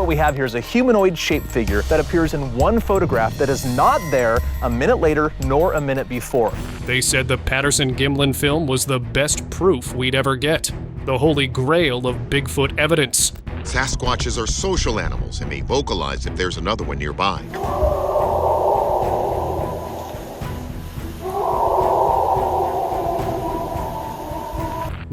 what we have here is a humanoid-shaped figure that appears in one photograph that is not there a minute later nor a minute before. They said the Patterson-Gimlin film was the best proof we'd ever get. The holy grail of Bigfoot evidence. Sasquatches are social animals and may vocalize if there's another one nearby.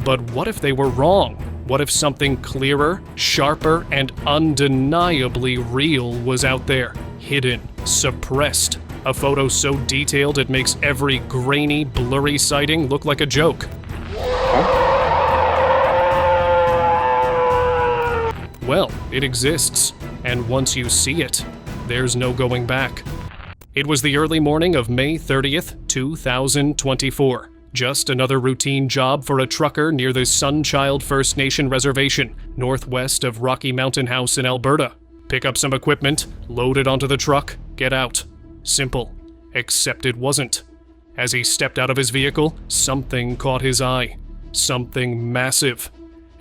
But what if they were wrong? What if something clearer, sharper, and undeniably real was out there? Hidden, suppressed. A photo so detailed it makes every grainy, blurry sighting look like a joke. Well, it exists, and once you see it, there's no going back. It was the early morning of May 30th, 2024. Just another routine job for a trucker near the Sunchild First Nation Reservation, northwest of Rocky Mountain House in Alberta. Pick up some equipment, load it onto the truck, get out. Simple. Except it wasn't. As he stepped out of his vehicle, something caught his eye. Something massive.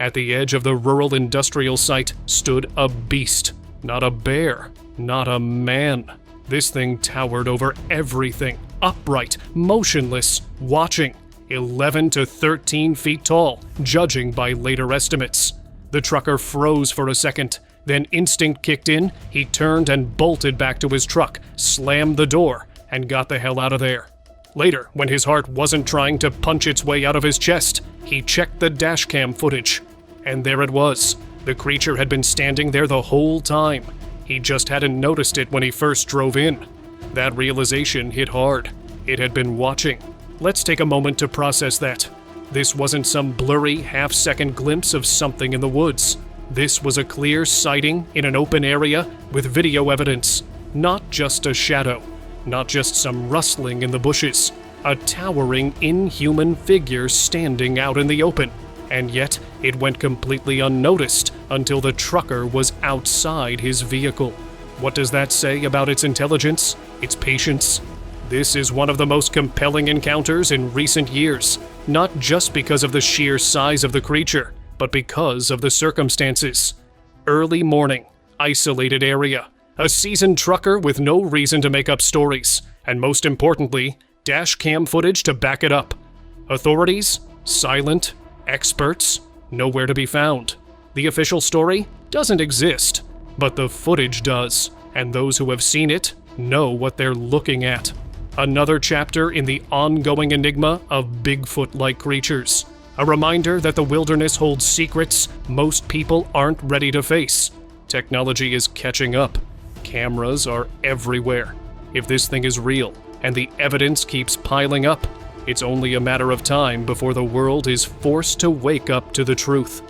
At the edge of the rural industrial site stood a beast. Not a bear. Not a man. This thing towered over everything. Upright, motionless, watching. 11 to 13 feet tall, judging by later estimates. The trucker froze for a second. Then instinct kicked in, he turned and bolted back to his truck, slammed the door, and got the hell out of there. Later, when his heart wasn't trying to punch its way out of his chest, he checked the dashcam footage. And there it was. The creature had been standing there the whole time. He just hadn't noticed it when he first drove in. That realization hit hard. It had been watching. Let's take a moment to process that. This wasn't some blurry, half-second glimpse of something in the woods. This was a clear sighting in an open area with video evidence. Not just a shadow. Not just some rustling in the bushes. A towering, inhuman figure standing out in the open. And yet, it went completely unnoticed until the trucker was outside his vehicle. What does that say about its intelligence? Its patience? This is one of the most compelling encounters in recent years, not just because of the sheer size of the creature, but because of the circumstances. Early morning, isolated area, a seasoned trucker with no reason to make up stories, and most importantly, dash cam footage to back it up. Authorities? Silent. Experts? Nowhere to be found. The official story doesn't exist, but the footage does, and those who have seen it know what they're looking at. Another chapter in the ongoing enigma of Bigfoot-like creatures. A reminder that the wilderness holds secrets most people aren't ready to face. Technology is catching up. Cameras are everywhere. If this thing is real, and the evidence keeps piling up, it's only a matter of time before the world is forced to wake up to the truth.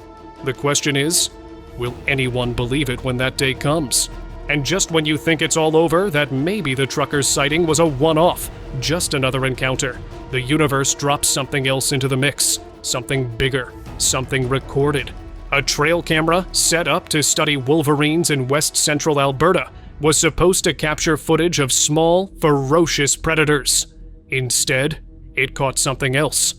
The question is, will anyone believe it when that day comes? And just when you think it's all over, that maybe the trucker's sighting was a one-off, just another encounter, the universe drops something else into the mix. Something bigger, something recorded. A trail camera set up to study wolverines in west central Alberta was supposed to capture footage of small, ferocious predators. Instead, it caught something else.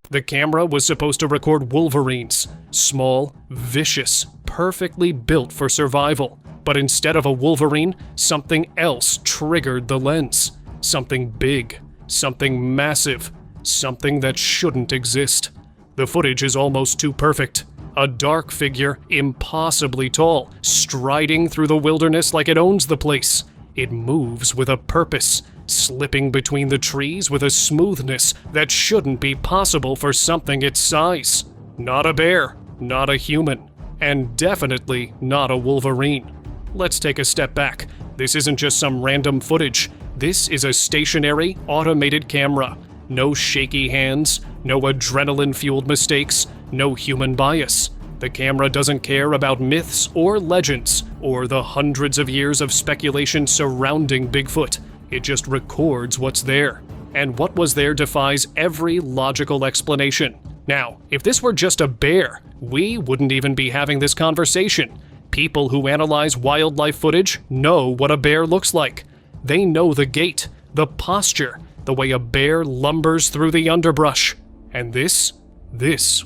The camera was supposed to record wolverines, small, vicious, perfectly built for survival. But instead of a wolverine, something else triggered the lens. Something big, something massive, something that shouldn't exist. The footage is almost too perfect. A dark figure, impossibly tall, striding through the wilderness like it owns the place. It moves with a purpose, slipping between the trees with a smoothness that shouldn't be possible for something its size. Not a bear, not a human, and definitely not a wolverine. Let's take a step back. This isn't just some random footage. This is a stationary, automated camera. No shaky hands, no adrenaline-fueled mistakes, no human bias. The camera doesn't care about myths or legends, or the hundreds of years of speculation surrounding Bigfoot. It just records what's there. And what was there defies every logical explanation. Now, if this were just a bear, we wouldn't even be having this conversation. People who analyze wildlife footage know what a bear looks like. They know the gait, the posture, the way a bear lumbers through the underbrush. And this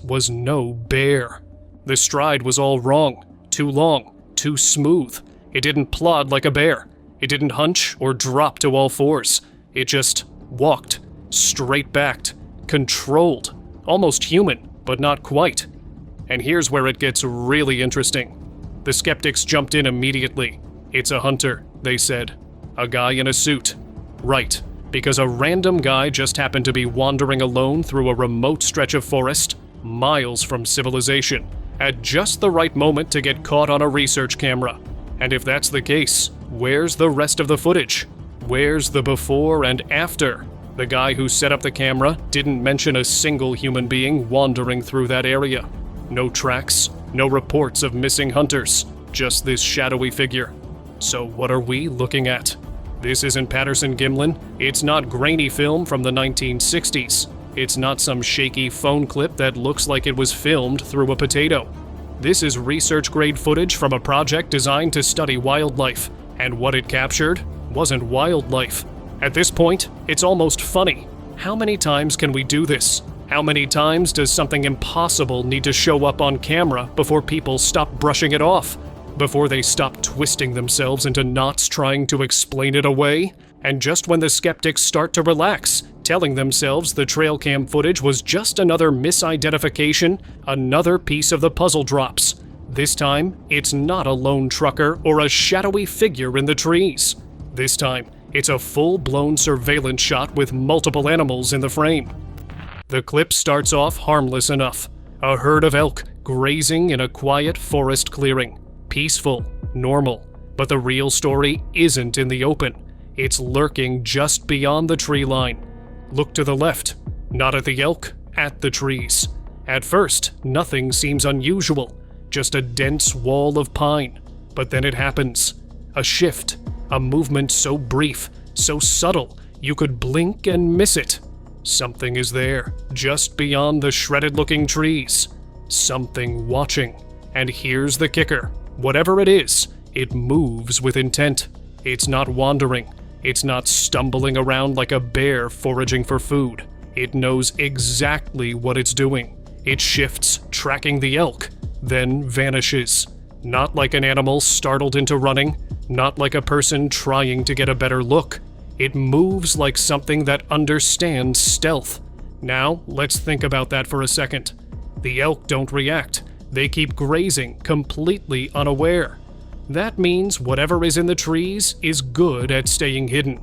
was no bear. The stride was all wrong. Too long, too smooth. It didn't plod like a bear. It didn't hunch or drop to all fours. It just walked, straight-backed, controlled, almost human, but not quite. And here's where it gets really interesting. The skeptics jumped in immediately. It's a hunter, they said. A guy in a suit. Right, because a random guy just happened to be wandering alone through a remote stretch of forest, miles from civilization, at just the right moment to get caught on a research camera. And if that's the case, where's the rest of the footage? Where's the before and after? The guy who set up the camera didn't mention a single human being wandering through that area. No tracks, no reports of missing hunters, just this shadowy figure. So what are we looking at? This isn't Patterson-Gimlin. It's not grainy film from the 1960s. It's not some shaky phone clip that looks like it was filmed through a potato. This is research-grade footage from a project designed to study wildlife, and what it captured wasn't wildlife. At this point, it's almost funny. How many times can we do this? How many times does something impossible need to show up on camera before people stop brushing it off? Before they stop twisting themselves into knots trying to explain it away? And just when the skeptics start to relax, telling themselves the trail cam footage was just another misidentification, another piece of the puzzle drops. This time, it's not a lone trucker or a shadowy figure in the trees. This time, it's a full-blown surveillance shot with multiple animals in the frame. The clip starts off harmless enough. A herd of elk grazing in a quiet forest clearing. Peaceful, normal. But the real story isn't in the open. It's lurking just beyond the tree line. Look to the left. Not at the elk, at the trees. At first, nothing seems unusual. Just a dense wall of pine. But then it happens. A shift. A movement so brief, so subtle, you could blink and miss it. Something is there, just beyond the shredded-looking trees. Something watching. And here's the kicker. Whatever it is, it moves with intent. It's not wandering. It's not stumbling around like a bear foraging for food. It knows exactly what it's doing. It shifts, tracking the elk, then vanishes. Not like an animal startled into running, not like a person trying to get a better look. It moves like something that understands stealth. Now, let's think about that for a second. The elk don't react. They keep grazing, completely unaware. That means whatever is in the trees is good at staying hidden.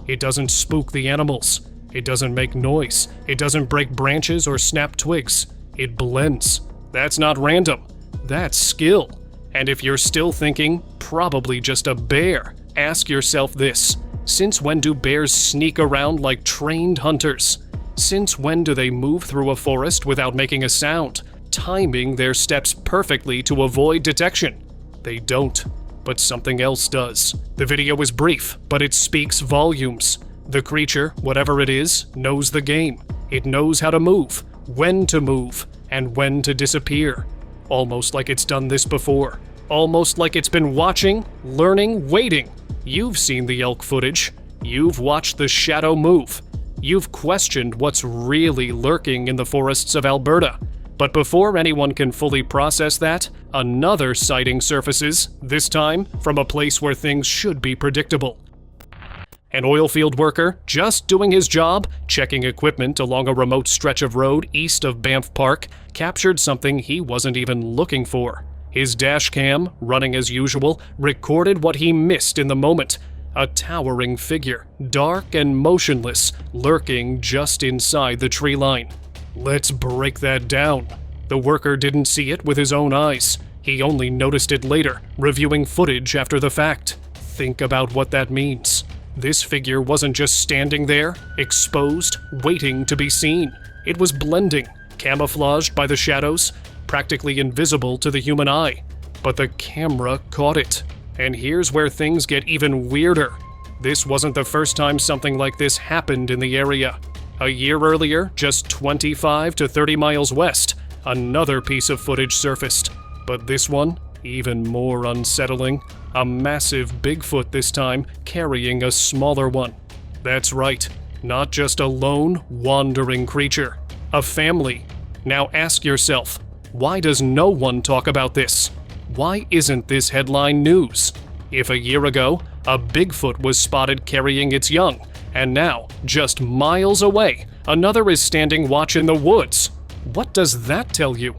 It doesn't spook the animals. It doesn't make noise. It doesn't break branches or snap twigs. It blends. That's not random. That's skill. And if you're still thinking, probably just a bear, ask yourself this. Since when do bears sneak around like trained hunters? Since when do they move through a forest without making a sound, timing their steps perfectly to avoid detection? They don't, but something else does. The video is brief, but it speaks volumes. The creature, whatever it is, knows the game. It knows how to move, when to move, and when to disappear. Almost like it's done this before. Almost like it's been watching, learning, waiting. You've seen the elk footage. You've watched the shadow move. You've questioned what's really lurking in the forests of Alberta. But before anyone can fully process that, another sighting surfaces, this time from a place where things should be predictable. An oilfield worker, just doing his job, checking equipment along a remote stretch of road east of Banff Park, captured something he wasn't even looking for. His dash cam, running as usual, recorded what he missed in the moment. A towering figure, dark and motionless, lurking just inside the tree line. Let's break that down. The worker didn't see it with his own eyes. He only noticed it later, reviewing footage after the fact. Think about what that means. This figure wasn't just standing there, exposed, waiting to be seen. It was blending, camouflaged by the shadows, practically invisible to the human eye. But the camera caught it. And here's where things get even weirder. This wasn't the first time something like this happened in the area. A year earlier, just 25 to 30 miles west, another piece of footage surfaced. But this one, even more unsettling. A massive Bigfoot this time, carrying a smaller one. That's right, not just a lone, wandering creature. A family. Now ask yourself, why does no one talk about this? Why isn't this headline news? If a year ago, a Bigfoot was spotted carrying its young, and now, just miles away, another is standing watch in the woods. What does that tell you?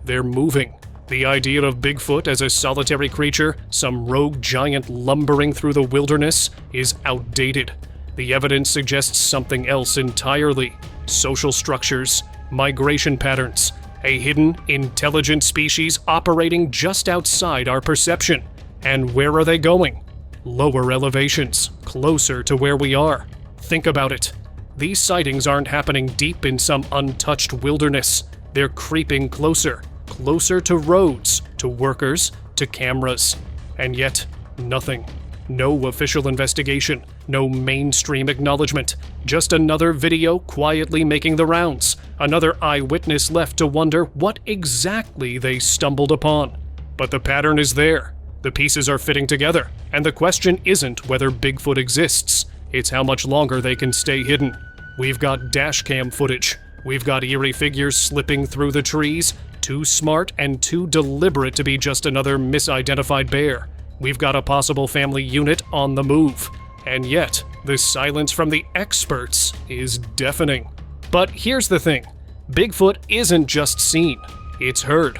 They're moving. The idea of Bigfoot as a solitary creature, some rogue giant lumbering through the wilderness, is outdated. The evidence suggests something else entirely. Social structures, migration patterns, a hidden, intelligent species operating just outside our perception. And where are they going? Lower elevations, closer to where we are. Think about it. These sightings aren't happening deep in some untouched wilderness. They're creeping closer, closer to roads, to workers, to cameras. And yet, nothing. No official investigation, no mainstream acknowledgement. Just another video quietly making the rounds. Another eyewitness left to wonder what exactly they stumbled upon. But the pattern is there. The pieces are fitting together, and the question isn't whether Bigfoot exists, it's how much longer they can stay hidden. We've got dashcam footage, we've got eerie figures slipping through the trees, too smart and too deliberate to be just another misidentified bear. We've got a possible family unit on the move, and yet, the silence from the experts is deafening. But here's the thing, Bigfoot isn't just seen, it's heard.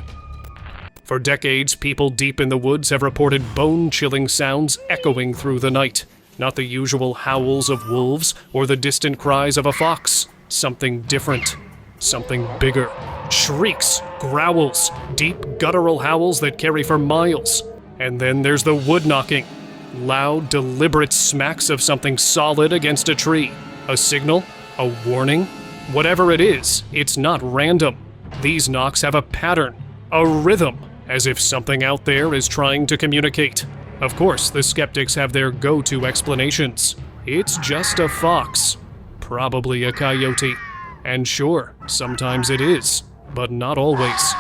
For decades, people deep in the woods have reported bone-chilling sounds echoing through the night. Not the usual howls of wolves or the distant cries of a fox. Something different. Something bigger. Shrieks, growls, deep guttural howls that carry for miles. And then there's the wood knocking. Loud, deliberate smacks of something solid against a tree. A signal? A warning? Whatever it is, it's not random. These knocks have a pattern, a rhythm. As if something out there is trying to communicate. Of course, the skeptics have their go-to explanations. It's just a fox. Probably a coyote. And sure, sometimes it is, but not always.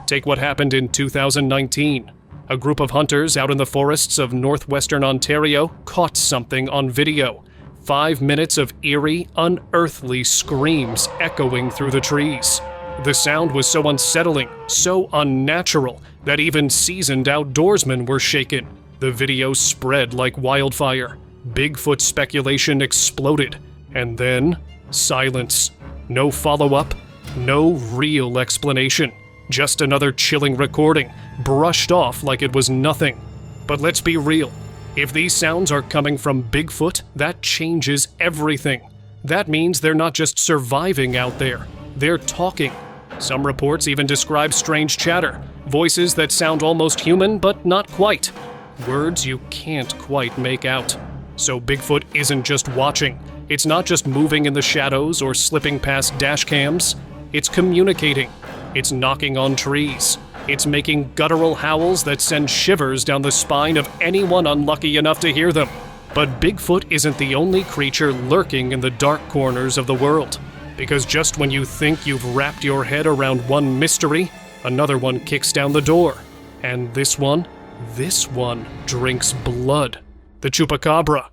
Take what happened in 2019. A group of hunters out in the forests of northwestern Ontario caught something on video. 5 minutes of eerie, unearthly screams echoing through the trees. The sound was so unsettling, so unnatural, that even seasoned outdoorsmen were shaken. The video spread like wildfire. Bigfoot speculation exploded. And then, silence. No follow-up, no real explanation. Just another chilling recording, brushed off like it was nothing. But let's be real. If these sounds are coming from Bigfoot, that changes everything. That means they're not just surviving out there. They're talking. Some reports even describe strange chatter, voices that sound almost human but not quite. Words you can't quite make out. So Bigfoot isn't just watching. It's not just moving in the shadows or slipping past dash cams. It's communicating. It's knocking on trees. It's making guttural howls that send shivers down the spine of anyone unlucky enough to hear them. But Bigfoot isn't the only creature lurking in the dark corners of the world. Because just when you think you've wrapped your head around one mystery, another one kicks down the door. And this one drinks blood. The chupacabra.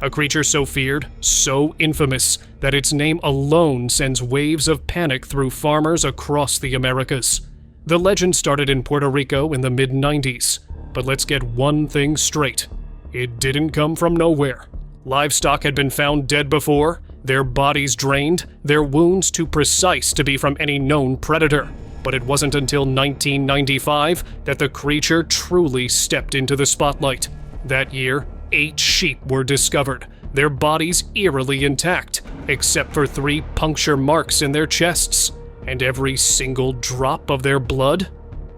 A creature so feared, so infamous, that its name alone sends waves of panic through farmers across the Americas. The legend started in Puerto Rico in the mid-90s. But let's get one thing straight. It didn't come from nowhere. Livestock had been found dead before, their bodies drained, their wounds too precise to be from any known predator. But it wasn't until 1995 that the creature truly stepped into the spotlight. That year, 8 sheep were discovered, their bodies eerily intact, except for 3 puncture marks in their chests. And every single drop of their blood?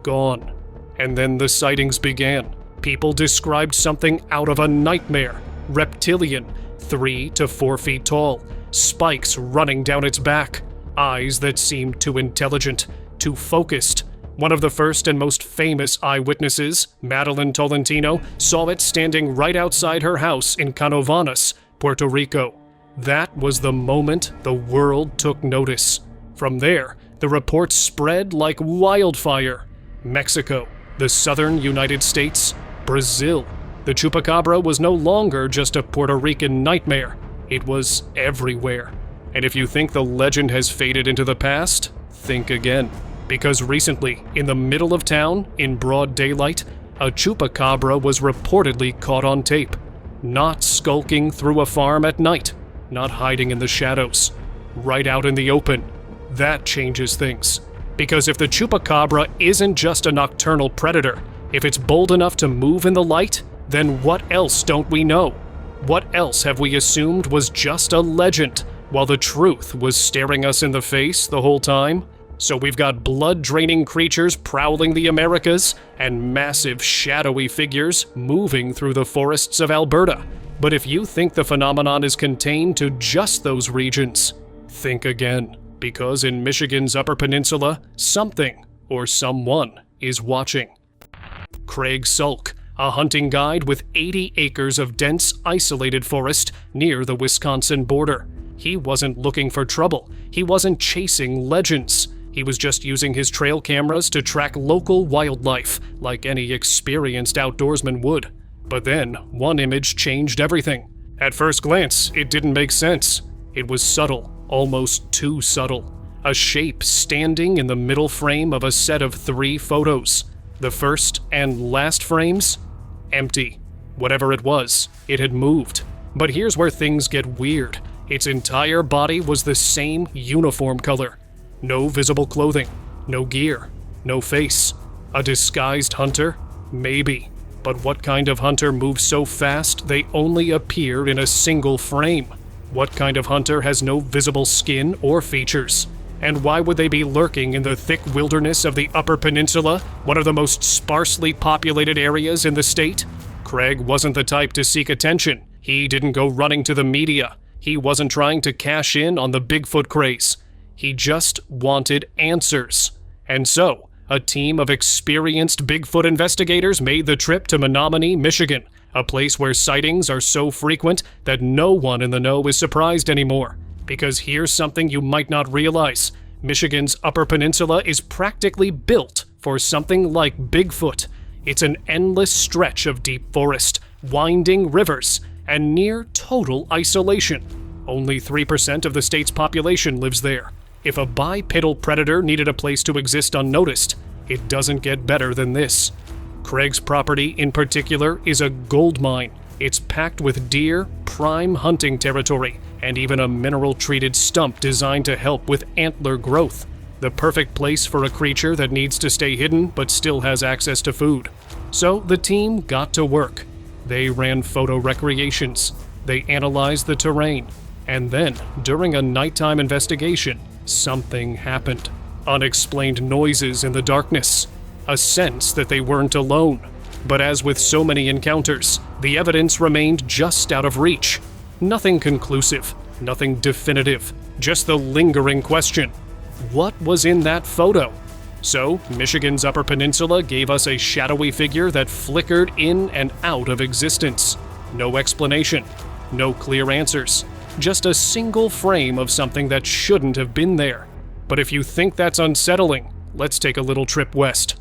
Gone. And then the sightings began. People described something out of a nightmare. Reptilian, 3 to 4 feet tall, spikes running down its back, eyes that seemed too intelligent, too focused. One of the first and most famous eyewitnesses, Madeline Tolentino, saw it standing right outside her house in Canovanas, Puerto Rico. That was the moment the world took notice. From there, the reports spread like wildfire. Mexico, the southern United States, Brazil. The chupacabra was no longer just a Puerto Rican nightmare. It was everywhere. And if you think the legend has faded into the past, think again. Because recently, in the middle of town, in broad daylight, a chupacabra was reportedly caught on tape. Not skulking through a farm at night, not hiding in the shadows, right out in the open. That changes things. Because if the chupacabra isn't just a nocturnal predator, if it's bold enough to move in the light, then what else don't we know? What else have we assumed was just a legend, while the truth was staring us in the face the whole time? So we've got blood-draining creatures prowling the Americas, and massive shadowy figures moving through the forests of Alberta. But if you think the phenomenon is contained to just those regions, think again. Because in Michigan's Upper Peninsula, something or someone is watching. Craig Sulk, a hunting guide with 80 acres of dense, isolated forest near the Wisconsin border. He wasn't looking for trouble. He wasn't chasing legends. He was just using his trail cameras to track local wildlife, like any experienced outdoorsman would. But then, one image changed everything. At first glance, it didn't make sense. It was subtle. Almost too subtle. A shape standing in the middle frame of a set of 3 photos. The first and last frames? Empty. Whatever it was, it had moved. But here's where things get weird. Its entire body was the same uniform color. No visible clothing. No gear. No face. A disguised hunter? Maybe. But what kind of hunter moves so fast they only appear in a single frame? What kind of hunter has no visible skin or features? And why would they be lurking in the thick wilderness of the Upper Peninsula, one of the most sparsely populated areas in the state? Craig wasn't the type to seek attention. He didn't go running to the media. He wasn't trying to cash in on the Bigfoot craze. He just wanted answers. And so, a team of experienced Bigfoot investigators made the trip to Menominee, Michigan, a place where sightings are so frequent that no one in the know is surprised anymore. Because here's something you might not realize. Michigan's Upper Peninsula is practically built for something like Bigfoot. It's an endless stretch of deep forest, winding rivers, and near total isolation. Only 3% of the state's population lives there. If a bipedal predator needed a place to exist unnoticed, it doesn't get better than this. Craig's property in particular is a gold mine. It's packed with deer, prime hunting territory, and even a mineral-treated stump designed to help with antler growth. The perfect place for a creature that needs to stay hidden but still has access to food. So the team got to work. They ran photo recreations. They analyzed the terrain. And then, during a nighttime investigation, something happened. Unexplained noises in the darkness. A sense that they weren't alone. But as with so many encounters, the evidence remained just out of reach. Nothing conclusive, nothing definitive, just the lingering question. What was in that photo? So, Michigan's Upper Peninsula gave us a shadowy figure that flickered in and out of existence. No explanation, no clear answers, just a single frame of something that shouldn't have been there. But if you think that's unsettling, let's take a little trip west.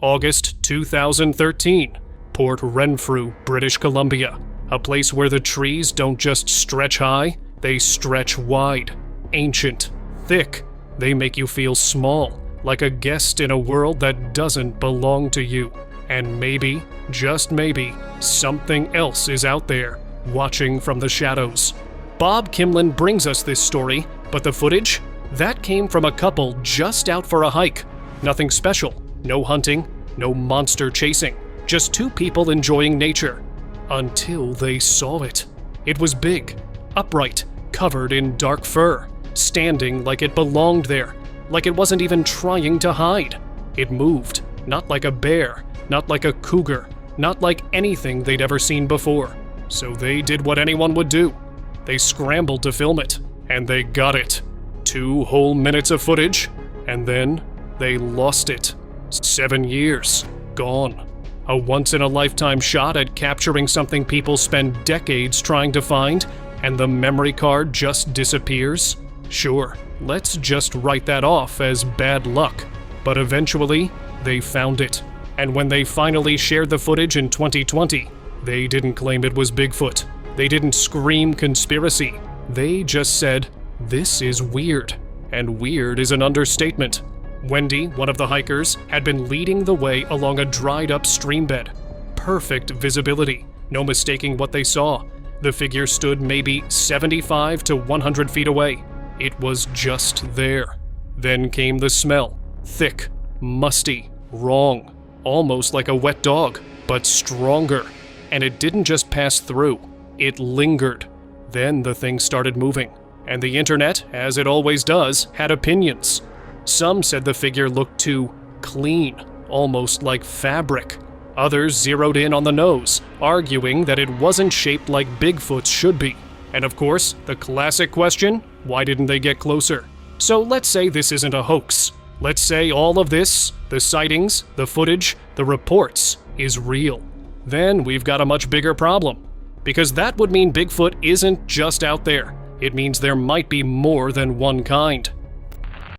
August 2013, Port Renfrew, British Columbia, a place where the trees don't just stretch high, they stretch wide, ancient, thick. They make you feel small, like a guest in a world that doesn't belong to you. And maybe, just maybe, something else is out there, watching from the shadows. Bob Kimlin brings us this story, but the footage? That came from a couple just out for a hike. Nothing special. No hunting, no monster chasing, just 2 people enjoying nature. Until they saw it. It was big, upright, covered in dark fur, standing like it belonged there, like it wasn't even trying to hide. It moved, not like a bear, not like a cougar, not like anything they'd ever seen before. So they did what anyone would do. They scrambled to film it, and they got it. 2 whole minutes of footage, and then they lost it. 7 years, gone. A once-in-a-lifetime shot at capturing something people spend decades trying to find, and the memory card just disappears? Sure, let's just write that off as bad luck. But eventually, they found it. And when they finally shared the footage in 2020, they didn't claim it was Bigfoot. They didn't scream conspiracy. They just said, "This is weird." And weird is an understatement. Wendy, one of the hikers, had been leading the way along a dried-up streambed. Perfect visibility, no mistaking what they saw. The figure stood maybe 75 to 100 feet away. It was just there. Then came the smell. Thick, musty, wrong, almost like a wet dog, but stronger. And it didn't just pass through, it lingered. Then the thing started moving, and the internet, as it always does, had opinions. Some said the figure looked too clean, almost like fabric. Others zeroed in on the nose, arguing that it wasn't shaped like Bigfoot's should be. And of course, the classic question, why didn't they get closer? So let's say this isn't a hoax. Let's say all of this, the sightings, the footage, the reports, is real. Then we've got a much bigger problem. Because that would mean Bigfoot isn't just out there. It means there might be more than one kind.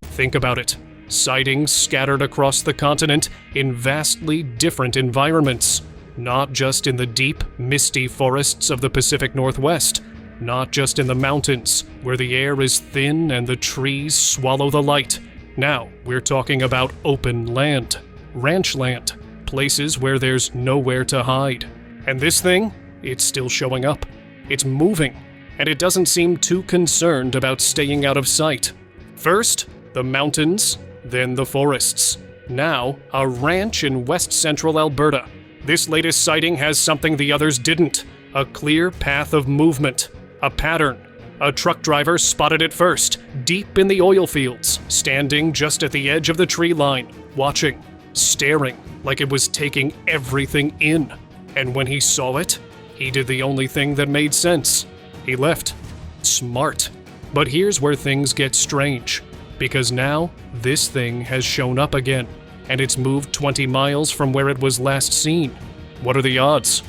Think about it. Sightings scattered across the continent in vastly different environments. Not just in the deep, misty forests of the Pacific Northwest. Not just in the mountains, where the air is thin and the trees swallow the light. Now, we're talking about open land, ranch land, places where there's nowhere to hide. And this thing, it's still showing up. It's moving, and it doesn't seem too concerned about staying out of sight. First, the mountains, then the forests. Now, a ranch in west-central Alberta. This latest sighting has something the others didn't. A clear path of movement. A pattern. A truck driver spotted it first, deep in the oil fields, standing just at the edge of the tree line, watching, staring, like it was taking everything in. And when he saw it, he did the only thing that made sense. He left. Smart. But here's where things get strange. Because now, this thing has shown up again, and it's moved 20 miles from where it was last seen. What are the odds?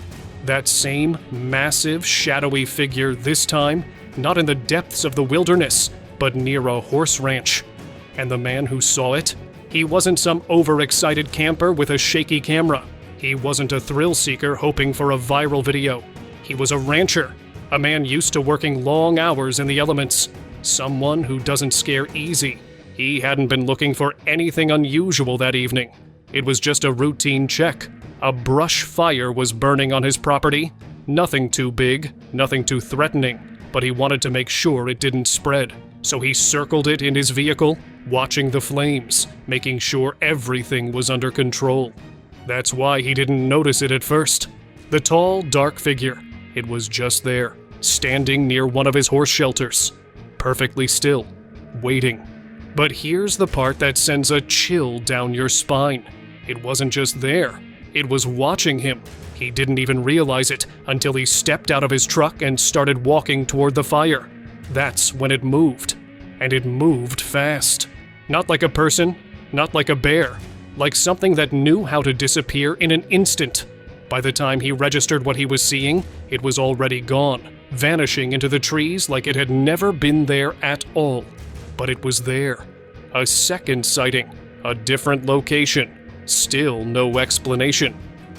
That same massive, shadowy figure this time, not in the depths of the wilderness, but near a horse ranch. And the man who saw it? He wasn't some overexcited camper with a shaky camera. He wasn't a thrill seeker hoping for a viral video. He was a rancher, a man used to working long hours in the elements, someone who doesn't scare easy. He hadn't been looking for anything unusual that evening. It was just a routine check. A brush fire was burning on his property. Nothing too big, nothing too threatening, but he wanted to make sure it didn't spread. So he circled it in his vehicle, watching the flames, making sure everything was under control. That's why he didn't notice it at first. The tall, dark figure, it was just there, standing near one of his horse shelters, perfectly still, waiting. But here's the part that sends a chill down your spine. It wasn't just there, it was watching him. He didn't even realize it until he stepped out of his truck and started walking toward the fire. That's when it moved. And it moved fast. Not like a person, not like a bear, like something that knew how to disappear in an instant. By the time he registered what he was seeing, it was already gone, vanishing into the trees like it had never been there at all. But it was there. A second sighting, a different location, still no explanation.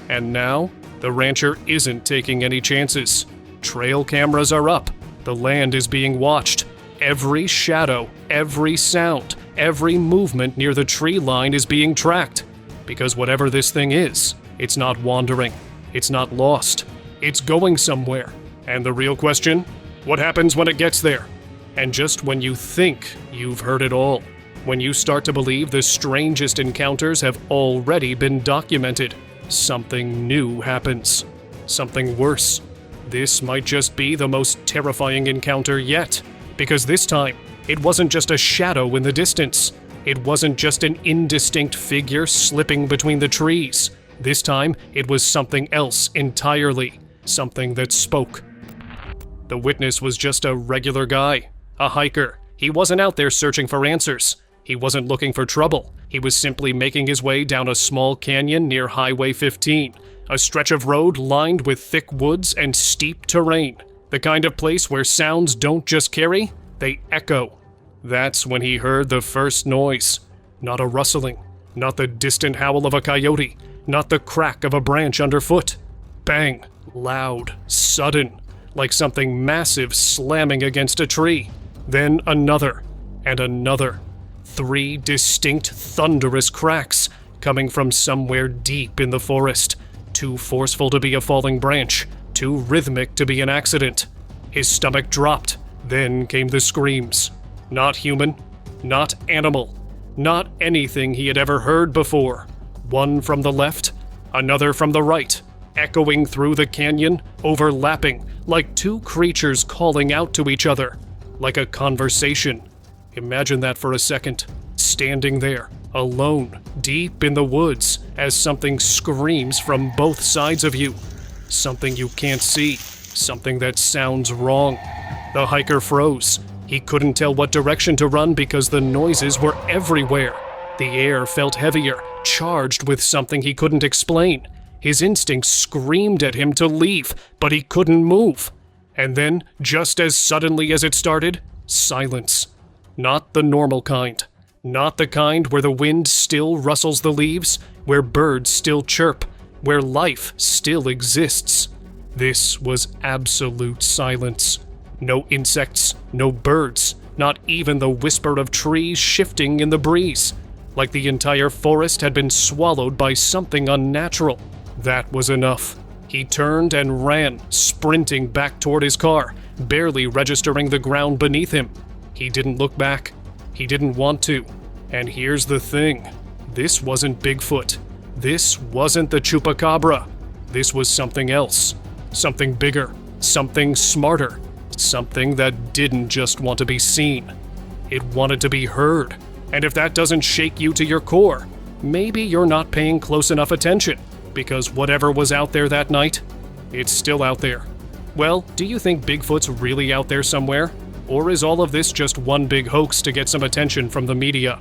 And now, the rancher isn't taking any chances. Trail cameras are up. The land is being watched. Every shadow, every sound, every movement near the tree line is being tracked. Because whatever this thing is, it's not wandering. It's not lost. It's going somewhere. And the real question? What happens when it gets there? And just when you think you've heard it all, when you start to believe the strangest encounters have already been documented, something new happens. Something worse. This might just be the most terrifying encounter yet, because this time, it wasn't just a shadow in the distance. It wasn't just an indistinct figure slipping between the trees. This time, it was something else entirely, something that spoke. The witness was just a regular guy, a hiker. He wasn't out there searching for answers. He wasn't looking for trouble. He was simply making his way down a small canyon near Highway 15, a stretch of road lined with thick woods and steep terrain, the kind of place where sounds don't just carry, they echo. That's when he heard the first noise. Not a rustling, not the distant howl of a coyote, not the crack of a branch underfoot. Bang, loud, sudden, like something massive slamming against a tree. Then another, and another. 3 distinct thunderous cracks coming from somewhere deep in the forest, too forceful to be a falling branch, too rhythmic to be an accident. His stomach dropped, then came the screams. Not human, not animal, not anything he had ever heard before. One from the left, another from the right, echoing through the canyon, overlapping, like 2 creatures calling out to each other, like a conversation. Imagine that for a second, standing there, alone, deep in the woods, as something screams from both sides of you. Something you can't see, something that sounds wrong. The hiker froze. He couldn't tell what direction to run because the noises were everywhere. The air felt heavier, charged with something he couldn't explain. His instincts screamed at him to leave, but he couldn't move. And then, just as suddenly as it started, silence. Not the normal kind. Not the kind where the wind still rustles the leaves, where birds still chirp, where life still exists. This was absolute silence. No insects, no birds, not even the whisper of trees shifting in the breeze. Like the entire forest had been swallowed by something unnatural. That was enough. He turned and ran, sprinting back toward his car, barely registering the ground beneath him. He didn't look back. He didn't want to. And here's the thing. This wasn't Bigfoot. This wasn't the Chupacabra. This was something else. Something bigger. Something smarter. Something that didn't just want to be seen. It wanted to be heard. And if that doesn't shake you to your core, maybe you're not paying close enough attention, because whatever was out there that night, it's still out there. Well, do you think Bigfoot's really out there somewhere? Or is all of this just one big hoax to get some attention from the media?